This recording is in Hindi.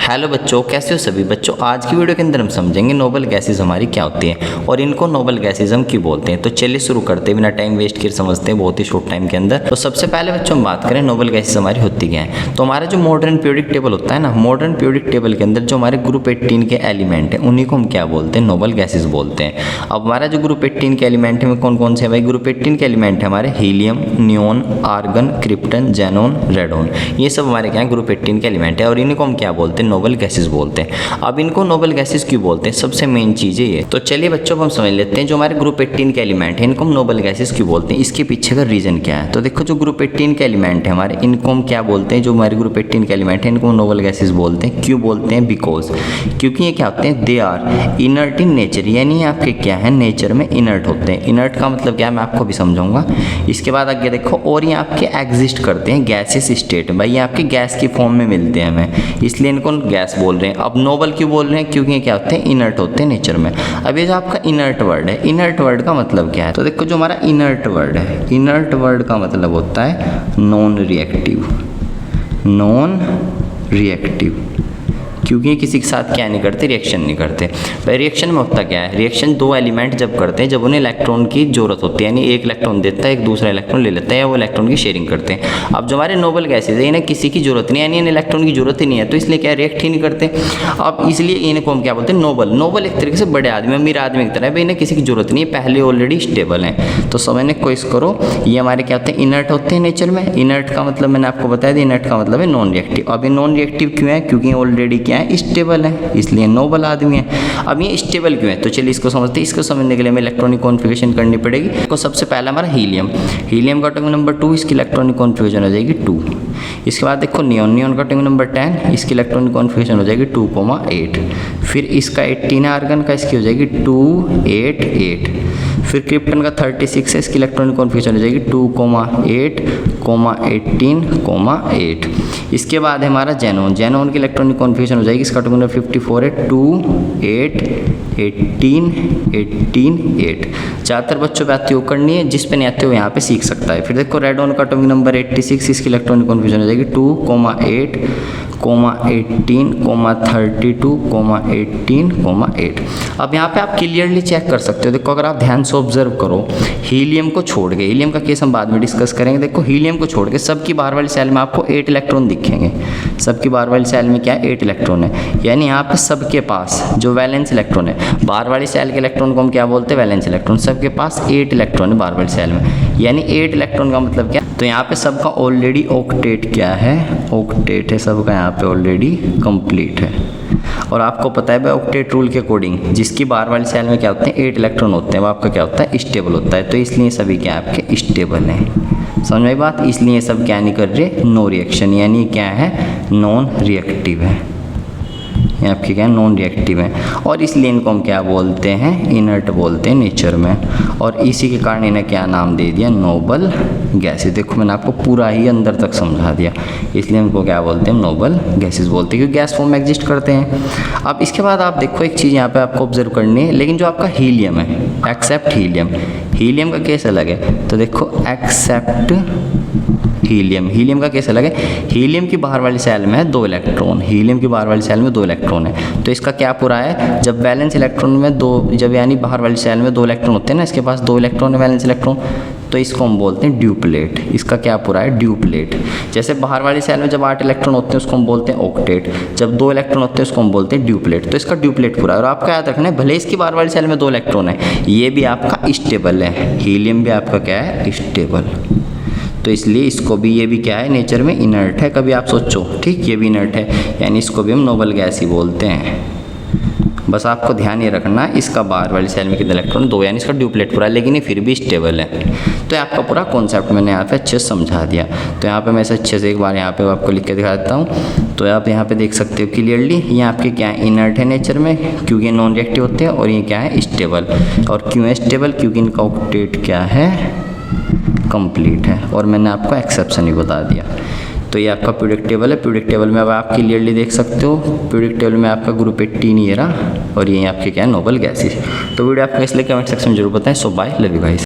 हेलो बच्चों, कैसे हो सभी बच्चों। आज की वीडियो के अंदर हम समझेंगे नोबल गैसेज हमारी क्या होती हैं और इनको नोबल गैसेज हम क्यों बोलते हैं। तो चलिए शुरू करते हैं, बिना टाइम वेस्ट किए समझते हैं बहुत ही शॉर्ट टाइम के अंदर। तो सबसे पहले बच्चों हम बात करें नोबल गैसेज हमारी होती क्या है। तो हमारा जो मॉडर्न पीरियोडिक टेबल होता है ना, मॉडर्न पीरियोडिक टेबल के अंदर जो हमारे ग्रुप 18 के एलिमेंट हैं उन्हीं को हम क्या बोलते हैं, नोबल गैसेज बोलते हैं। अब हमारा जो ग्रुप 18 के एलिमेंट है कौन कौन से है भाई। ग्रुप 18 के एलिमेंट है हमारे helium, neon, argon, krypton, xenon, radon. ये सब हमारे क्या है, ग्रुप 18 के एलिमेंट है और इनको हम क्या बोलते हैं, नोबल गैसेज बोलते हैं। अब इनको नोबल गैसेज क्यों बोलते हैं, सबसे मेन चीज है ये। तो चलिए बच्चों हम समझ लेते हैं जो हमारे ग्रुप 18 के एलिमेंट है इनको हम नोबल गैसेज क्यों बोलते हैं, इसके पीछे का रीजन क्या है। तो देखो जो ग्रुप 18 के एलिमेंट है हमारे, इनको हम क्या बोलते हैं, जो हमारे ग्रुप 18 के एलिमेंट है इनको नोबल गैसेज बोलते हैं। क्यों बोलते हैं, बिकॉज क्योंकि ये क्या होते हैं, they are inert in nature, यानी आपके क्या है, नेचर में इनर्ट होते हैं। इनर्ट का मतलब क्या है मैं आपको भी समझाऊंगा। इसके बाद आगे देखो, और ये आपके एग्जिस्ट करते हैं गैसेस स्टेट में, भाई ये आपके गैस की फॉर्म में मिलते हैं हमें, इसलिए इनको गैस बोल रहे हैं। अब नोबल क्यों बोल रहे हैं, क्योंकि ये क्या होते हैं, इनर्ट होते हैं नेचर में। अब ये जो आपका इनर्ट वर्ड है, इनर्ट वर्ड का मतलब क्या है। तो देखो जो हमारा इनर्ट वर्ड है, इनर्ट वर्ड का मतलब होता है नॉन रिएक्टिव, नॉन रिएक्टिव, क्योंकि किसी के साथ क्या नहीं करते, रिएक्शन नहीं करते। भाई रिएक्शन में होता क्या है, रिएक्शन दो एलिमेंट जब करते हैं जब उन्हें इलेक्ट्रॉन की जरूरत होती है, यानी एक इलेक्ट्रॉन देता है एक दूसरा इलेक्ट्रॉन ले लेता है या वो इलेक्ट्रॉन की शेयरिंग करते हैं। अब जो हमारे नोबल गैसेज है इन्हें किसी की जरूरत नहीं है, यानी इन्हें इलेक्ट्रॉन की जरूरत ही नहीं है, तो इसलिए क्या रिएक्ट ही नहीं करते। अब इसलिए इनको हम क्या बोलते हैं, नोबल। नोबल एक तरीके से बड़े आदमी, अमीर आदमी की तरह है, भाई इन्हें किसी की जरूरत नहीं है, पहले ऑलरेडी स्टेबल है। तो समझने की कोशिश करो, ये हमारे क्या होते हैं, इनर्ट होते हैं नेचर में। इनर्ट का मतलब मैंने आपको बताया था, इनर्ट का मतलब है नॉन रिएक्टिव। अब ये नॉन रिएक्टिव क्यों है, क्योंकि ऑलरेडी क्या है, स्टेबल है, इसलिए नोबल आदमी है। अब ये स्टेबल क्यों है, तो चलिए इसको समझते हैं। इसको समझने के लिए हमें इलेक्ट्रॉनिक कॉन्फ़िगरेशन करनी पड़ेगी। तो सबसे पहला हमारा हीलियम, हीलियम का एटॉमिक नंबर 2, इसकी इलेक्ट्रॉनिक कॉन्फ़िगरेशन हो जाएगी 2। इसके बाद देखो नियोन, नियोन का एटॉमिक नंबर 10, इसकी इलेक्ट्रॉनिक कॉन्फ़िगरेशन हो जाएगी 2,8। फिर इसका 18 है आर्गन का, इसकी हो जाएगी 2,8,8। फिर क्रिप्टन का 36 है, इसकी इलेक्ट्रॉनिक कॉन्फ़िगरेशन हो जाएगी 2,8,18,8। इसके बाद है हमारा जेनोन, जेनोन की इलेक्ट्रॉनिक कॉन्फ़िगरेशन हो जाएगी, इसका एटॉमिक नंबर 54 है, 2,8,18,18,8। ज़्यादातर बच्चों पे आती हो करनी है, जिस पे नहीं आते हो यहाँ पे सीख सकता है। फिर देखो रेडोन का एटॉमिक नंबर 86, इसकी इलेक्ट्रॉनिक कॉन्फ़िगरेशन हो जाएगी 2,8,32,18,8। अब यहाँ पे आप क्लियरली चेक कर सकते हो। देखो अगर आप ध्यान से ऑब्जर्व करो, हीलियम को छोड़ के, हीलियम का केस हम बाद में डिस्कस करेंगे। देखो हीलियम को छोड़ के सबकी बाहर वाली सेल में आपको 8 इलेक्ट्रॉन दिखेंगे। सबकी बाहर वाली सेल में क्या है, 8 इलेक्ट्रॉन है, यानी यहाँ पे सबके पास जो वैलेंस इलेक्ट्रॉन है, बाहर वाली सेल के इलेक्ट्रॉन को हम क्या बोलते हैं, वैलेंस इलेक्ट्रॉन। सबके पास 8 इलेक्ट्रॉन है बाहर वाली सेल में, यानी 8 इलेक्ट्रॉन का मतलब क्या। तो यहाँ पे सबका ऑलरेडी ऑक्टेट क्या है, ऑक्टेट है सबका, यहाँ पे ऑलरेडी कंप्लीट है। और आपको पता है भाई ऑक्टेट रूल के अकॉर्डिंग जिसकी बाहर वाली सेल में क्या होते हैं, 8 इलेक्ट्रॉन होते हैं, वो आपका क्या होता है, स्टेबल होता है। तो इसलिए सभी क्या आपके स्टेबल हैं। समझ में बात, इसलिए सब क्या नहीं कर रहे, नो रिएक्शन, यानी क्या है, नॉन रिएक्टिव है। ये आपके क्या नॉन रिएक्टिव है और इसलिए इनको हम क्या बोलते हैं, इनर्ट बोलते हैं नेचर में। और इसी के कारण इन्हें क्या नाम दे दिया, नोबल गैसेज। देखो मैंने आपको पूरा ही अंदर तक समझा दिया, इसलिए इनको क्या बोलते हैं, नोबल गैसेज बोलते हैं, क्योंकि गैस फॉर्म में एग्जिस्ट करते हैं। अब इसके बाद आप देखो एक चीज़ यहाँ पे आपको ऑब्जर्व करनी है, लेकिन जो आपका हीलियम है, एक्सेप्ट हीलियम, हीलियम का केस अलग है। तो देखो एक्सेप्ट हीलियम, हीलियम का केस अलग है। हीलियम की बाहर वाली सेल में है 2 इलेक्ट्रॉन, हीलियम की बाहर वाली सेल में 2 इलेक्ट्रॉन है। तो इसका क्या पूरा है, जब वैलेंस इलेक्ट्रॉन में 2, जब यानी बाहर वाली सेल में 2 इलेक्ट्रॉन होते हैं ना, इसके पास 2 इलेक्ट्रॉन है वैलेंस इलेक्ट्रॉन, तो इसको हम बोलते हैं ड्यूप्लेट। इसका क्या पूरा है, ड्यूप्लेट। जैसे बाहर वाली सेल में जब 8 इलेक्ट्रॉन होते हैं उसको हम बोलते हैं ऑक्टेट, जब 2 इलेक्ट्रॉन होते हैं उसको हम बोलते हैं ड्यूप्लेट। तो इसका ड्यूप्लेट पूरा है। और आपका याद रखना है, भले इसकी बाहर वाली सेल में 2 इलेक्ट्रॉन है, ये भी आपका स्टेबल है, हीलियम भी आपका क्या है, स्टेबल। तो इसलिए इसको भी, ये भी क्या है, नेचर में इनर्ट है। कभी आप सोचो, ठीक, ये भी इनर्ट है, यानी इसको भी हम नोबल गैस ही बोलते हैं। बस आपको ध्यान ये रखना, इसका बाहर वाली सेल में कितने इलेक्ट्रॉन, 2, यानी इसका ड्यूप्लेट पूरा है, लेकिन ये फिर भी स्टेबल है। तो आपका पूरा कॉन्सेप्ट मैंने यहाँ पे अच्छे से समझा दिया। तो यहाँ पे मैं इसे अच्छे से एक बार यहाँ पे आपको लिख के दिखा देता हूँ। तो आप यहाँ पे देख सकते हो क्लियरली, ये आपके क्या है, इनर्ट है नेचर में, क्योंकि नॉन रिएक्टिव होते हैं, और ये क्या है, स्टेबल। और क्यों है स्टेबल, क्योंकि इनका ऑक्टेट क्या है, कंप्लीट है। और मैंने आपको एक्सेप्शन ही बता दिया। तो ये आपका पीरियोडिक टेबल है। पीरियोडिक टेबल में अब आप क्लियरली देख सकते हो, पीरियोडिक टेबल में आपका ग्रुप 18 ये रहा, और ये आपके क्या है, नोबल गैसेज। तो वीडियो आपको इसलिए कमेंट सेक्शन में जरूर बताएं। सो बाय, लव यू गाइस।